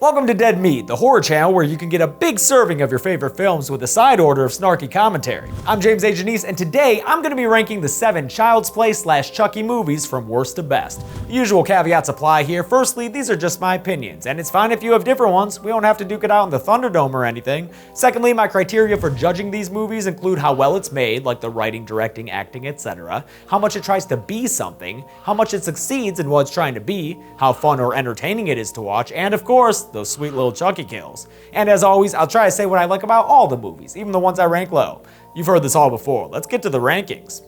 Welcome to Dead Meat, the horror channel where you can get a big serving of your favorite films with a side order of snarky commentary. I'm James A. Janice, and today I'm going to be ranking the 7 Child's Play / Chucky movies from worst to best. The usual caveats apply here. Firstly, these are just my opinions, and it's fine if you have different ones. We don't have to duke it out in the Thunderdome or anything. Secondly, my criteria for judging these movies include how well it's made, like the writing, directing, acting, etc., how much it tries to be something, how much it succeeds in what it's trying to be, how fun or entertaining it is to watch, and of course, those sweet little Chucky kills. And as always, I'll try to say what I like about all the movies, even the ones I rank low. You've heard this all before. Let's get to the rankings.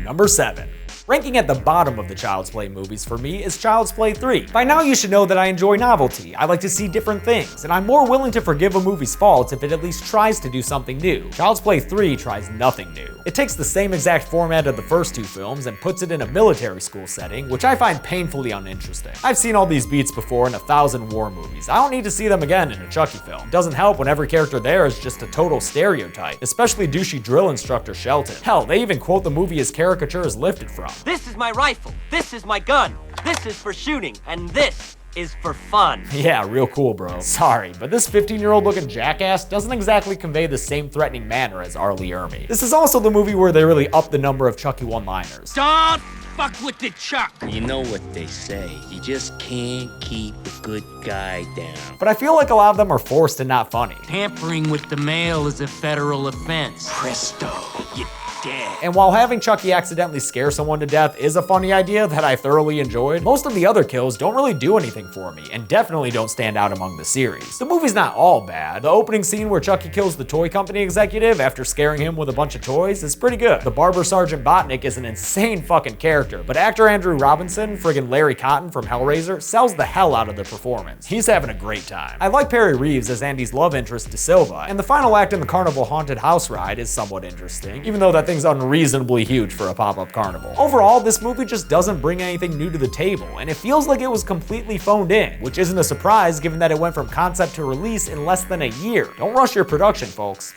Number 7. Ranking at the bottom of the Child's Play movies for me is Child's Play 3. By now you should know that I enjoy novelty, I like to see different things, and I'm more willing to forgive a movie's faults if it at least tries to do something new. Child's Play 3 tries nothing new. It takes the same exact format of the first 2 films and puts it in a military school setting, which I find painfully uninteresting. I've seen all these beats before in 1,000 war movies. I don't need to see them again in a Chucky film. It doesn't help when every character there is just a total stereotype, especially douchey drill instructor Shelton. Hell, they even quote the movie his caricature is lifted from. This is my rifle, this is my gun, this is for shooting, and this is for fun. Yeah, real cool, bro. Sorry, but this 15-year-old looking jackass doesn't exactly convey the same threatening manner as R. Lee Ermey. This is also the movie where they really up the number of Chucky one-liners. Don't fuck with the Chuck. You know what they say, you just can't keep a good guy down. But I feel like a lot of them are forced and not funny. Tampering with the mail is a federal offense. Presto, you dead. And while having Chucky accidentally scare someone to death is a funny idea that I thoroughly enjoyed, most of the other kills don't really do anything for me, and definitely don't stand out among the series. The movie's not all bad. The opening scene where Chucky kills the toy company executive after scaring him with a bunch of toys is pretty good. The barber Sergeant Botnick is an insane fucking character, but actor Andrew Robinson, friggin' Larry Cotton from Hellraiser, sells the hell out of the performance. He's having a great time. I like Perry Reeves as Andy's love interest De Silva, and the final act in the Carnival Haunted House ride is somewhat interesting, even though that thing's unreasonably huge for a pop-up carnival. Overall, this movie just doesn't bring anything new to the table, and it feels like it was completely phoned in, which isn't a surprise given that it went from concept to release in less than a year. Don't rush your production, folks.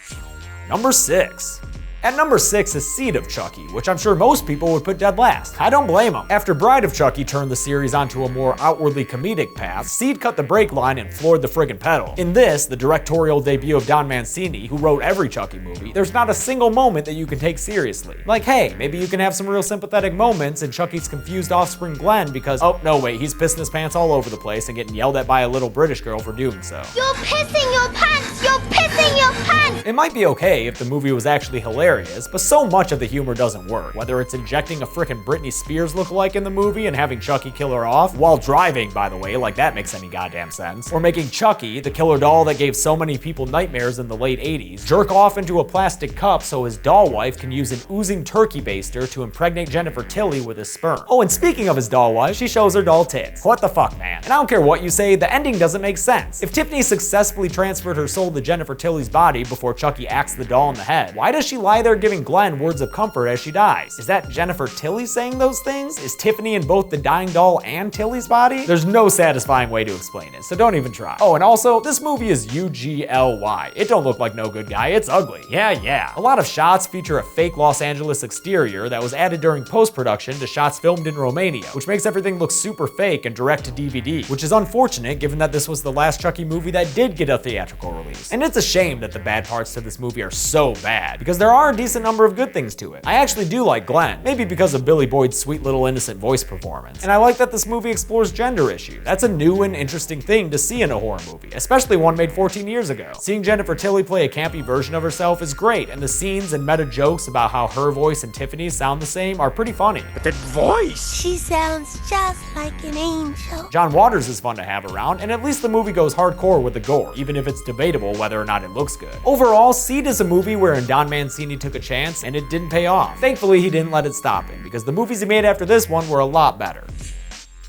Number 6. At number 6 is Seed of Chucky, which I'm sure most people would put dead last. I don't blame them. After Bride of Chucky turned the series onto a more outwardly comedic path, Seed cut the brake line and floored the friggin' pedal. In this, the directorial debut of Don Mancini, who wrote every Chucky movie, there's not a single moment that you can take seriously. Like, hey, maybe you can have some real sympathetic moments in Chucky's confused offspring Glenn because, oh, no wait, he's pissing his pants all over the place and getting yelled at by a little British girl for doing so. You're pissing your pants! You're pissing your pants! It might be okay if the movie was actually hilarious, but so much of the humor doesn't work. Whether it's injecting a frickin' Britney Spears lookalike in the movie and having Chucky kill her off, while driving, by the way, like that makes any goddamn sense, or making Chucky, the killer doll that gave so many people nightmares in the late 80s, jerk off into a plastic cup so his doll wife can use an oozing turkey baster to impregnate Jennifer Tilly with his sperm. Oh, and speaking of his doll wife, she shows her doll tits. What the fuck, man? And I don't care what you say, the ending doesn't make sense. If Tiffany successfully transferred her soul to Jennifer Tilly's body before Chucky axed the doll in the head, why does she lie there giving Glenn words of comfort as she dies? Is that Jennifer Tilly saying those things? Is Tiffany in both the dying doll and Tilly's body? There's no satisfying way to explain it, so don't even try. Oh, and also, this movie is UGLY. It don't look like no good guy, it's ugly. Yeah. A lot of shots feature a fake Los Angeles exterior that was added during post-production to shots filmed in Romania, which makes everything look super fake and direct to DVD, which is unfortunate given that this was the last Chucky movie that did get a theatrical release. And it's a shame that the bad parts to this movie are so bad, because there are a decent number of good things to it. I actually do like Glenn, maybe because of Billy Boyd's sweet little innocent voice performance. And I like that this movie explores gender issues. That's a new and interesting thing to see in a horror movie, especially one made 14 years ago. Seeing Jennifer Tilly play a campy version of herself is great, and the scenes and meta jokes about how her voice and Tiffany's sound the same are pretty funny. But that voice! She sounds just like an angel. John Waters is fun to have around, and at least the movie goes hardcore with the gore, even if it's debatable whether or not it looks good. Overall, Seed is a movie wherein Don Mancini took a chance and it didn't pay off. Thankfully, he didn't let it stop him, because the movies he made after this one were a lot better.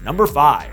Number 5.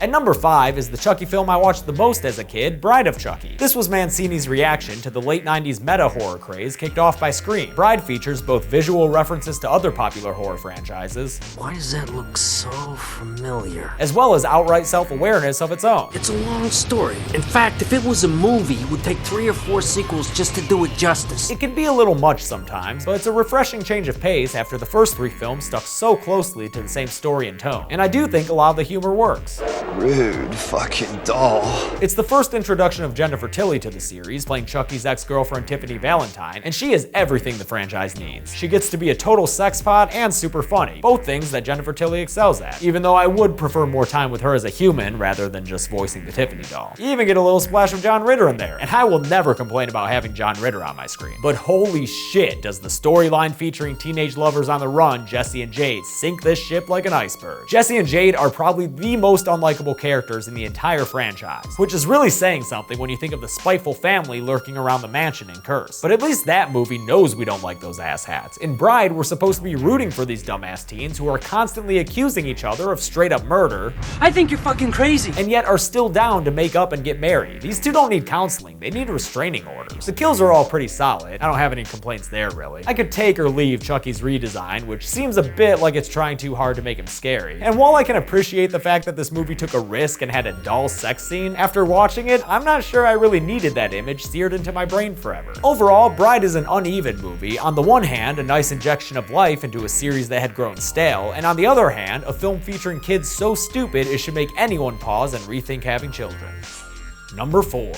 At number 5 is the Chucky film I watched the most as a kid, Bride of Chucky. This was Mancini's reaction to the late 90s meta horror craze kicked off by Scream. Bride features both visual references to other popular horror franchises, Why does that look so familiar? as well as outright self-awareness of its own. It's a long story. In fact, if it was a movie, it would take 3 or 4 sequels just to do it justice. It can be a little much sometimes, but it's a refreshing change of pace after the first 3 films stuck so closely to the same story and tone. And I do think a lot of the humor works. Rude fucking doll. It's the first introduction of Jennifer Tilly to the series, playing Chucky's ex-girlfriend Tiffany Valentine, and she is everything the franchise needs. She gets to be a total sex pot and super funny, both things that Jennifer Tilly excels at, even though I would prefer more time with her as a human rather than just voicing the Tiffany doll. You even get a little splash of John Ritter in there, and I will never complain about having John Ritter on my screen. But holy shit, does the storyline featuring teenage lovers on the run, Jesse and Jade, sink this ship like an iceberg. Jesse and Jade are probably the most unlikable characters in the entire franchise, which is really saying something when you think of the spiteful family lurking around the mansion in Curse. But at least that movie knows we don't like those asshats. In Bride, we're supposed to be rooting for these dumbass teens who are constantly accusing each other of straight up murder, I think you're fucking crazy. and yet are still down to make up and get married. These two don't need counseling, they need restraining orders. The kills are all pretty solid, I don't have any complaints there really. I could take or leave Chucky's redesign, which seems a bit like it's trying too hard to make him scary. And while I can appreciate the fact that this movie took a risk and had a dull sex scene, after watching it, I'm not sure I really needed that image seared into my brain forever. Overall, Bride is an uneven movie. On the one hand, a nice injection of life into a series that had grown stale, and on the other hand, a film featuring kids so stupid it should make anyone pause and rethink having children. Number 4.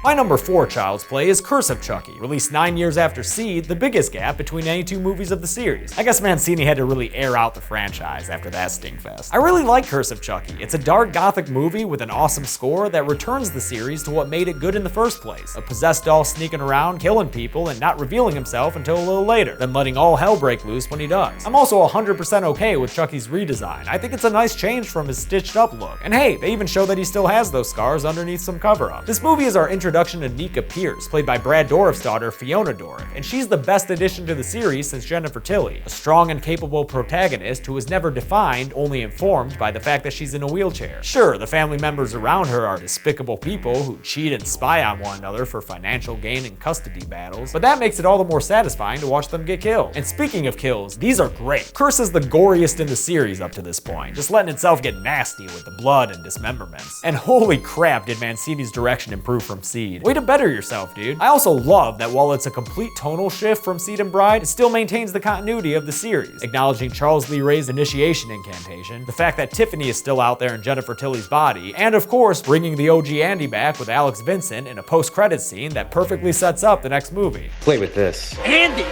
My number 4 Child's Play is Curse of Chucky, released 9 years after Seed, the biggest gap between any 2 movies of the series. I guess Mancini had to really air out the franchise after that stinkfest. I really like Curse of Chucky. It's a dark gothic movie with an awesome score that returns the series to what made it good in the first place. A possessed doll sneaking around, killing people, and not revealing himself until a little later, then letting all hell break loose when he does. I'm also 100% okay with Chucky's redesign. I think it's a nice change from his stitched up look. And hey, they even show that he still has those scars underneath some cover-up. This movie is our introduction to Nika Pierce, played by Brad Dourif's daughter Fiona Dourif, and she's the best addition to the series since Jennifer Tilly, a strong and capable protagonist who is never defined, only informed by the fact that she's in a wheelchair. Sure, the family members around her are despicable people who cheat and spy on one another for financial gain and custody battles, but that makes it all the more satisfying to watch them get killed. And speaking of kills, these are great. Curse is the goriest in the series up to this point, just letting itself get nasty with the blood and dismemberments. And holy crap did Mancini's direction improve from Seed. Way to better yourself, dude. I also love that while it's a complete tonal shift from Seed and Bride, it still maintains the continuity of the series, acknowledging Charles Lee Ray's initiation incantation, the fact that Tiffany is still out there in Jennifer Tilly's body, and of course, bringing the OG Andy back with Alex Vincent in a post-credits scene that perfectly sets up the next movie. Play with this. Andy!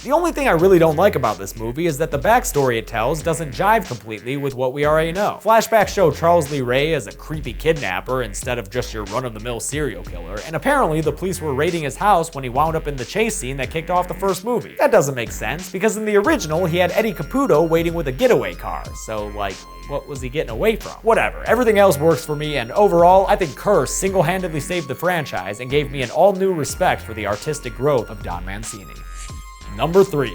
The only thing I really don't like about this movie is that the backstory it tells doesn't jive completely with what we already know. Flashbacks show Charles Lee Ray as a creepy kidnapper instead of just your run-of-the-mill serial killer, and apparently the police were raiding his house when he wound up in the chase scene that kicked off the first movie. That doesn't make sense, because in the original, he had Eddie Caputo waiting with a getaway car, so like, what was he getting away from? Whatever, everything else works for me, and overall, I think Curse single-handedly saved the franchise and gave me an all-new respect for the artistic growth of Don Mancini. Number 3.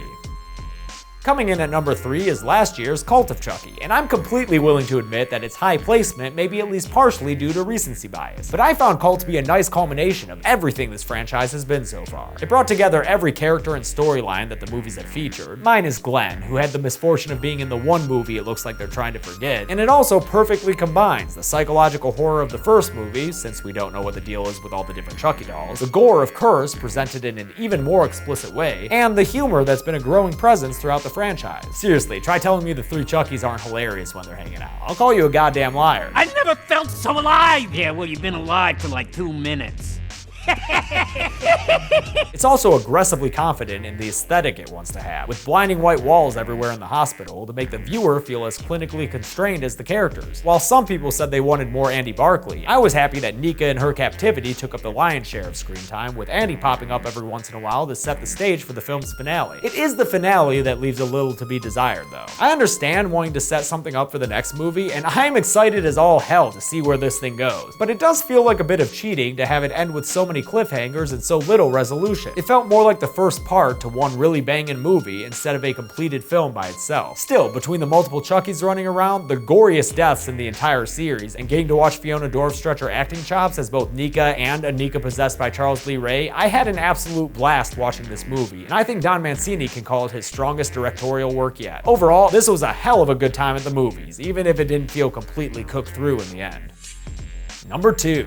Coming in at number 3 is last year's Cult of Chucky, and I'm completely willing to admit that its high placement may be at least partially due to recency bias, but I found Cult to be a nice culmination of everything this franchise has been so far. It brought together every character and storyline that the movies had featured, minus Glenn, who had the misfortune of being in the one movie it looks like they're trying to forget, and it also perfectly combines the psychological horror of the first movie, since we don't know what the deal is with all the different Chucky dolls, the gore of Curse presented in an even more explicit way, and the humor that's been a growing presence throughout the franchise. Seriously, try telling me the 3 Chuckies aren't hilarious when they're hanging out. I'll call you a goddamn liar. I never felt so alive! Yeah, well, you've been alive for like 2 minutes. It's also aggressively confident in the aesthetic it wants to have, with blinding white walls everywhere in the hospital to make the viewer feel as clinically constrained as the characters. While some people said they wanted more Andy Barclay, I was happy that Nika in her captivity took up the lion's share of screen time, with Andy popping up every once in a while to set the stage for the film's finale. It is the finale that leaves a little to be desired, though. I understand wanting to set something up for the next movie, and I'm excited as all hell to see where this thing goes, but it does feel like a bit of cheating to have it end with so many many cliffhangers and so little resolution. It felt more like the first part to one really banging movie instead of a completed film by itself. Still, between the multiple Chuckies running around, the goriest deaths in the entire series, and getting to watch Fiona Dorff stretch her acting chops as both Nika and Anika possessed by Charles Lee Ray, I had an absolute blast watching this movie, and I think Don Mancini can call it his strongest directorial work yet. Overall, this was a hell of a good time at the movies, even if it didn't feel completely cooked through in the end. Number 2.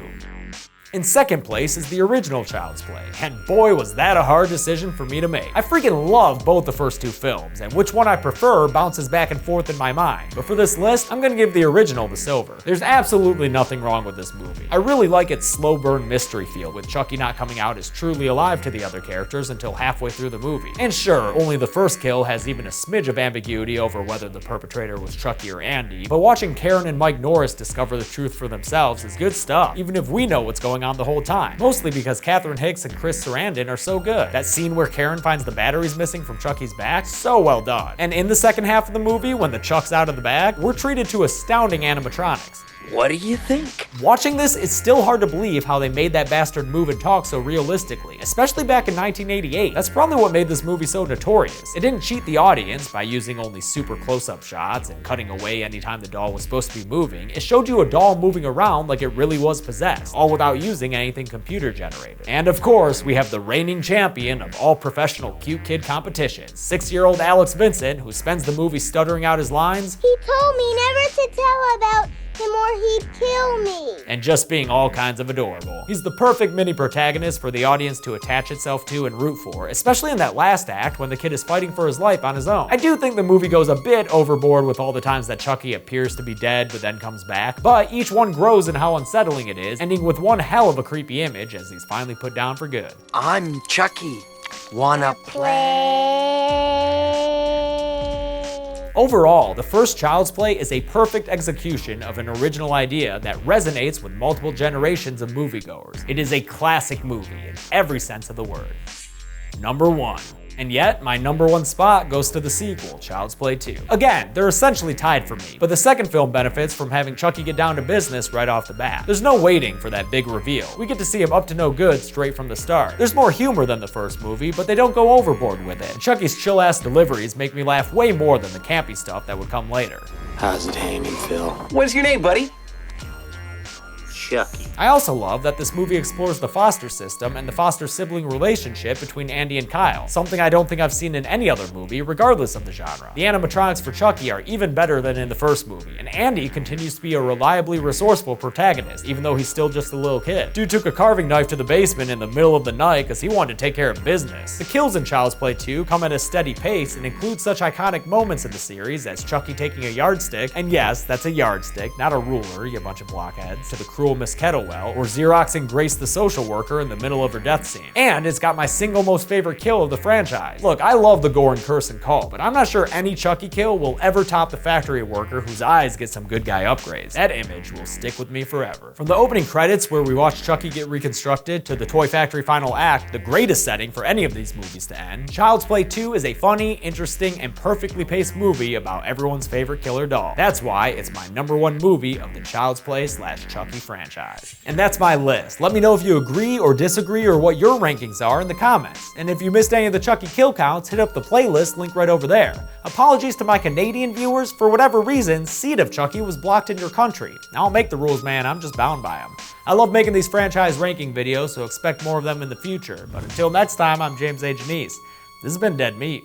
In second place is the original Child's Play, and boy was that a hard decision for me to make. I freaking love both the first two films, and which one I prefer bounces back and forth in my mind, but for this list, I'm gonna give the original the silver. There's absolutely nothing wrong with this movie. I really like its slow burn mystery feel, with Chucky not coming out as truly alive to the other characters until halfway through the movie. And sure, only the first kill has even a smidge of ambiguity over whether the perpetrator was Chucky or Andy, but watching Karen and Mike Norris discover the truth for themselves is good stuff, even if we know what's going on the whole time. Mostly because Catherine Hicks and Chris Sarandon are so good. That scene where Karen finds the batteries missing from Chucky's back, so well done. And in the second half of the movie, when the Chuck's out of the bag, we're treated to astounding animatronics. What do you think? Watching this, it's still hard to believe how they made that bastard move and talk so realistically, especially back in 1988. That's probably what made this movie so notorious. It didn't cheat the audience by using only super close-up shots and cutting away anytime the doll was supposed to be moving. It showed you a doll moving around like it really was possessed, all without using anything computer generated. And of course, we have the reigning champion of all professional cute kid competitions, 6-year-old Alex Vincent, who spends the movie stuttering out his lines. He told me never to tell about him or he'd kill me. And just being all kinds of adorable. He's the perfect mini protagonist for the audience to attach itself to and root for, especially in that last act when the kid is fighting for his life on his own. I do think the movie goes a bit overboard with all the times that Chucky appears to be dead but then comes back, but each one grows in how unsettling it is, ending with one hell of a creepy image as he's finally put down for good. I'm Chucky. Wanna Overall, the first Child's Play is a perfect execution of an original idea that resonates with multiple generations of moviegoers. It is a classic movie in every sense of the word. Number 1. And yet, my number 1 spot goes to the sequel, Child's Play 2. Again, they're essentially tied for me, but the second film benefits from having Chucky get down to business right off the bat. There's no waiting for that big reveal. We get to see him up to no good straight from the start. There's more humor than the first movie, but they don't go overboard with it. And Chucky's chill-ass deliveries make me laugh way more than the campy stuff that would come later. How's it hanging, Phil? What's your name, buddy? Chucky. I also love that this movie explores the foster system and the foster sibling relationship between Andy and Kyle, something I don't think I've seen in any other movie, regardless of the genre. The animatronics for Chucky are even better than in the first movie, and Andy continues to be a reliably resourceful protagonist, even though he's still just a little kid. Dude took a carving knife to the basement in the middle of the night because he wanted to take care of business. The kills in Child's Play 2 come at a steady pace and include such iconic moments in the series as Chucky taking a yardstick, and yes, that's a yardstick, not a ruler, you bunch of blockheads, to the cruel Miss Kettlewell, or Xeroxing Grace the social worker in the middle of her death scene. And it's got my single most favorite kill of the franchise. Look, I love the gore and curse and call, but I'm not sure any Chucky kill will ever top the factory worker whose eyes get some good guy upgrades. That image will stick with me forever. From the opening credits where we watch Chucky get reconstructed to the Toy Factory final act, the greatest setting for any of these movies to end, Child's Play 2 is a funny, interesting, and perfectly paced movie about everyone's favorite killer doll. That's why it's my number 1 movie of the Child's Play / Chucky franchise. And that's my list. Let me know if you agree or disagree or what your rankings are in the comments. And if you missed any of the Chucky kill counts, hit up the playlist link right over there. Apologies to my Canadian viewers, for whatever reason, Seed of Chucky was blocked in your country. I don't make the rules, man, I'm just bound by them. I love making these franchise ranking videos, so expect more of them in the future. But until next time, I'm James A. Janice. This has been Dead Meat.